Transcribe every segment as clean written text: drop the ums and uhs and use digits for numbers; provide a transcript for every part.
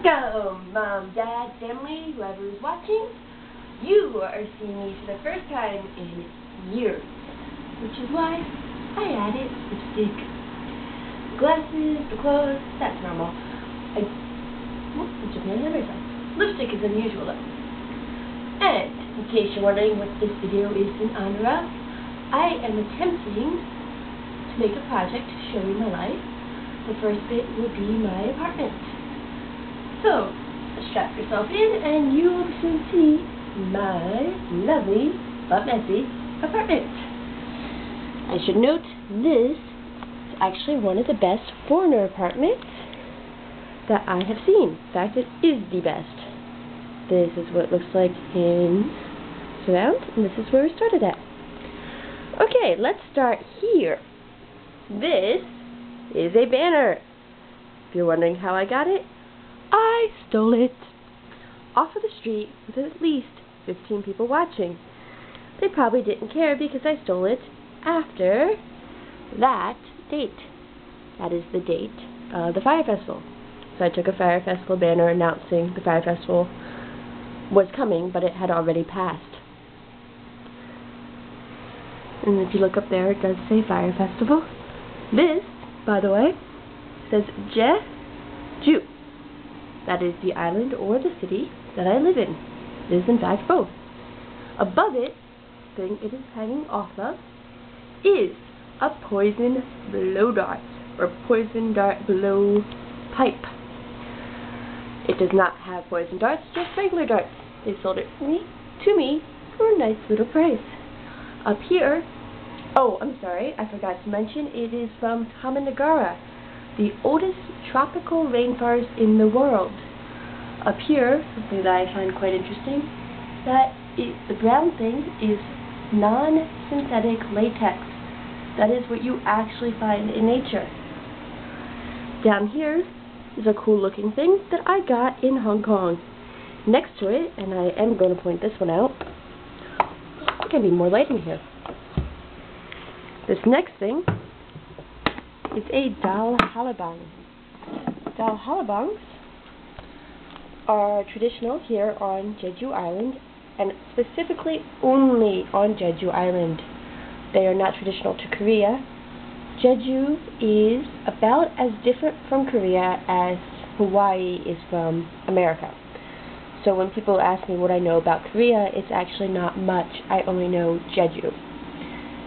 Welcome, Mom, Dad, family, whoever is watching. You are seeing me for the first time in years, which is why I added lipstick. Glasses, the clothes, that's normal. Lipstick is unusual though. And in case you're wondering what this video is in honor of, I am attempting to make a project showing my life. The first bit will be my apartment. So, strap yourself in and you will soon see my lovely, but messy, apartment. I should note, this is actually one of the best foreigner apartments that I have seen. In fact, it is the best. This is what it looks like in surround, and this is where we started at. Okay, let's start here. This is a banner. If you're wondering how I got it, I stole it off of the street with at least 15 people watching. They probably didn't care because I stole it after that date. That is the date of the Fire Festival. So I took a Fire Festival banner announcing the Fire Festival was coming, but it had already passed. And if you look up there, it does say Fire Festival. This, by the way, says Jeju. That is the island or the city that I live in. It is in fact both. Above it, the thing it is hanging off of, is a poison blow dart, or poison dart blow pipe. It does not have poison darts, just regular darts. They sold it to me for a nice little price. Up here, oh, I'm sorry, I forgot to mention, it is from Kamanagara, the oldest tropical rainforest in the world. Up here, something that I find quite interesting, that the brown thing is non-synthetic latex. That is what you actually find in nature. Down here is a cool looking thing that I got in Hong Kong. Next to it, and I am going to point this one out, there can be more light in here. This next thing is a dal halabang. Dal halabangs are traditional here on Jeju Island, and specifically only on Jeju Island. They are not traditional to Korea. Jeju is about as different from Korea as Hawaii is from America. So when people ask me what I know about Korea, it's actually not much. I only know Jeju,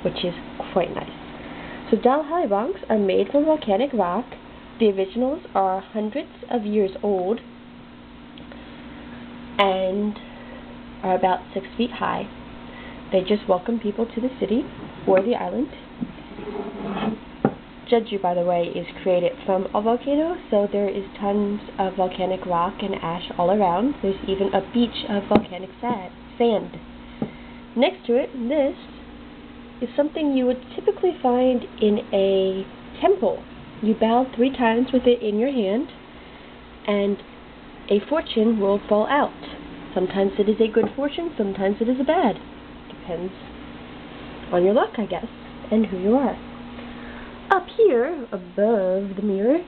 which is quite nice. So dal halabangs are made from volcanic rock. The originals are hundreds of years old and are about 6 feet high. They just welcome people to the city or the island. Jeju, by the way, is created from a volcano, so there is tons of volcanic rock and ash all around. There's even a beach of volcanic sand. Next to it, this is something you would typically find in a temple. You bow 3 times with it in your hand, and a fortune will fall out. Sometimes it is a good fortune, sometimes it is a bad. Depends on your luck, I guess, and who you are. Up here, above the mirror,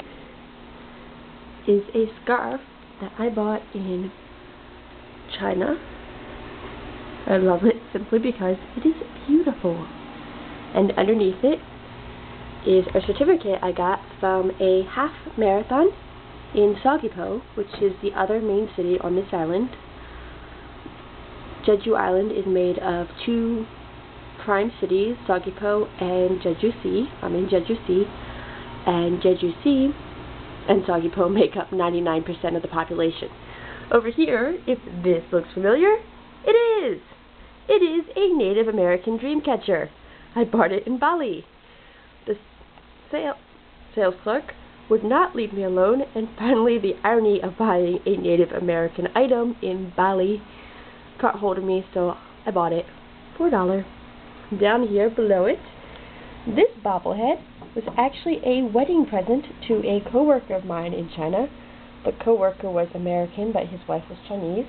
is a scarf that I bought in China. I love it simply because it is beautiful. And underneath it is a certificate I got from a half marathon in Seogwipo, which is the other main city on this island. Jeju Island is made of 2 prime cities, Seogwipo and Jeju-si. I'm in Jeju-si, and Jeju-si and Seogwipo make up 99% of the population. Over here, if this looks familiar, it is! It is a Native American dream catcher. I bought it in Bali. The sales clerk would not leave me alone, and finally the irony of buying a Native American item in Bali caught hold of me, so I bought it for $1. Down here below it, this bobblehead was actually a wedding present to a co-worker of mine in China. The co-worker was American, but his wife was Chinese.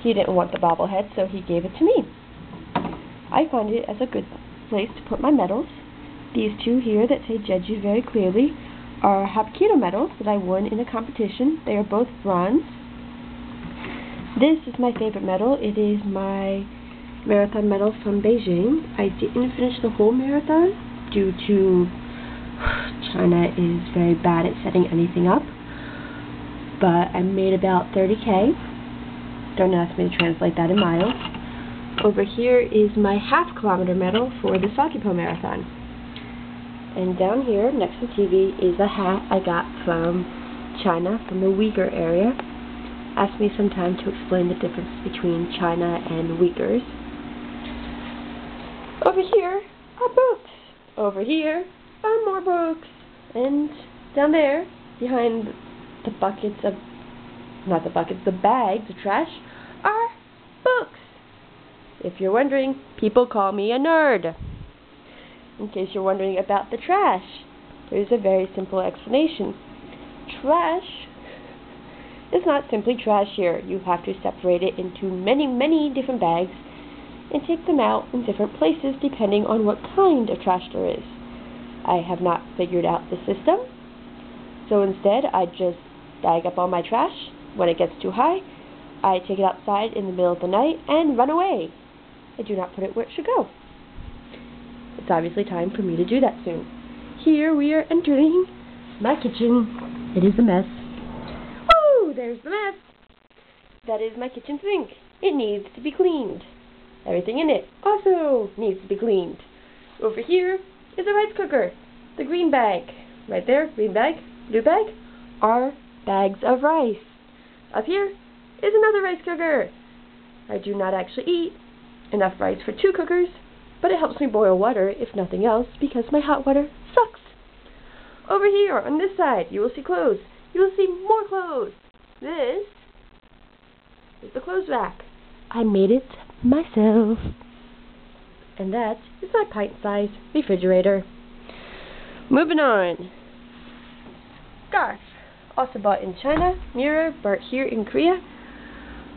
He didn't want the bobblehead, so he gave it to me. I find it as a good place to put my medals. These 2 here that say Jeju very clearly are Hapkido medals that I won in a competition. They are both bronze. This is my favorite medal. It is my marathon medal from Beijing. I didn't finish the whole marathon due to China is very bad at setting anything up. But I made about 30K. Don't ask me to translate that in miles. Over here is my half-kilometer medal for the Sakipo Marathon. And down here, next to the TV, is a hat I got from China, from the Uyghur area. Asked me sometime to explain the difference between China and Uyghurs. Over here are books. Over here are more books. And down there, behind the buckets of, not the buckets, the bags of trash, are books. If you're wondering, people call me a nerd. In case you're wondering about the trash, there's a very simple explanation. Trash is not simply trash here. You have to separate it into many, many different bags and take them out in different places depending on what kind of trash there is. I have not figured out the system, so instead I just bag up all my trash. When it gets too high, I take it outside in the middle of the night and run away. I do not put it where it should go. It's obviously time for me to do that soon. Here we are entering my kitchen. It is a mess. Woo! There's the mess. That is my kitchen sink. It needs to be cleaned. Everything in it also needs to be cleaned. Over here is a rice cooker. The green bag. Right there, green bag, blue bag, are bags of rice. Up here is another rice cooker. I do not actually eat enough rice for 2 cookers, but it helps me boil water, if nothing else, because my hot water sucks. Over here, on this side, you will see clothes. You will see more clothes. This is the clothes rack. I made it myself. And that is my pint-sized refrigerator. Moving on. Scarf. Also bought in China. Mirror, bought here in Korea.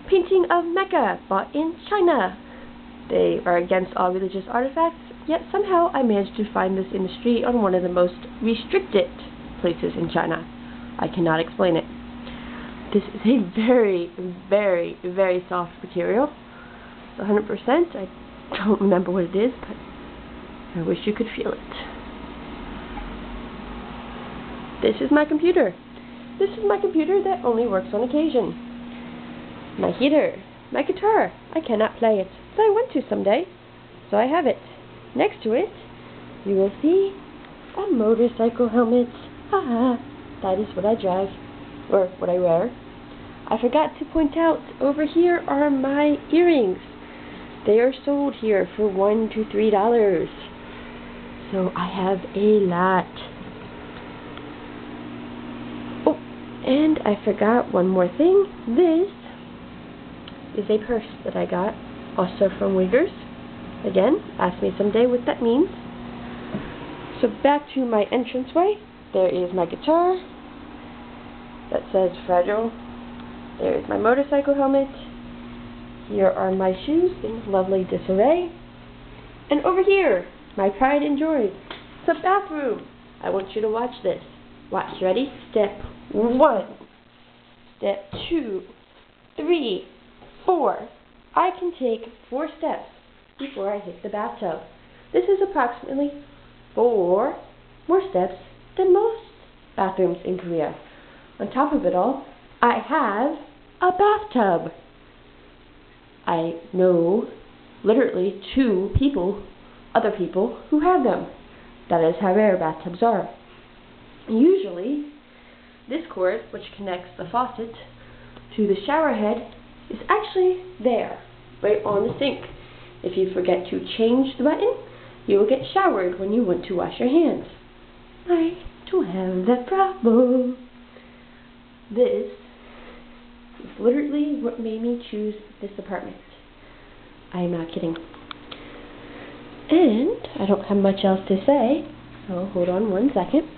Painting of Mecca, bought in China. They are against all religious artifacts, yet somehow I managed to find this in the street on one of the most restricted places in China. I cannot explain it. This is a very, very, very soft material. It's 100%. I don't remember what it is, but I wish you could feel it. This is my computer. This is my computer that only works on occasion. My heater. My guitar. I cannot play it, but I want to someday, so I have it. Next to it, you will see a motorcycle helmet. Haha, that is what I drive, or what I wear. I forgot to point out, over here are my earrings. They are sold here for $1 to $3. So I have a lot. Oh, and I forgot one more thing. This is a purse that I got, also from Uyghurs. Again, ask me someday what that means. So back to my entranceway. There is my guitar that says Fragile. There is my motorcycle helmet. Here are my shoes in lovely disarray. And over here, my pride and joy, the bathroom. I want you to watch this. Watch, ready? Step 1. Step 2. 3. 4. I can take 4 steps before I hit the bathtub. This is approximately 4 more steps than most bathrooms in Korea. On top of it all, I have a bathtub. I know literally 2 people, other people, who have them. That is how rare bathtubs are. Usually, this cord, which connects the faucet to the shower head, is actually there, right on the sink. If you forget to change the button, you will get showered when you want to wash your hands. I don't have that problem. This is literally what made me choose this apartment. I am not kidding. And I don't have much else to say, so hold on one second.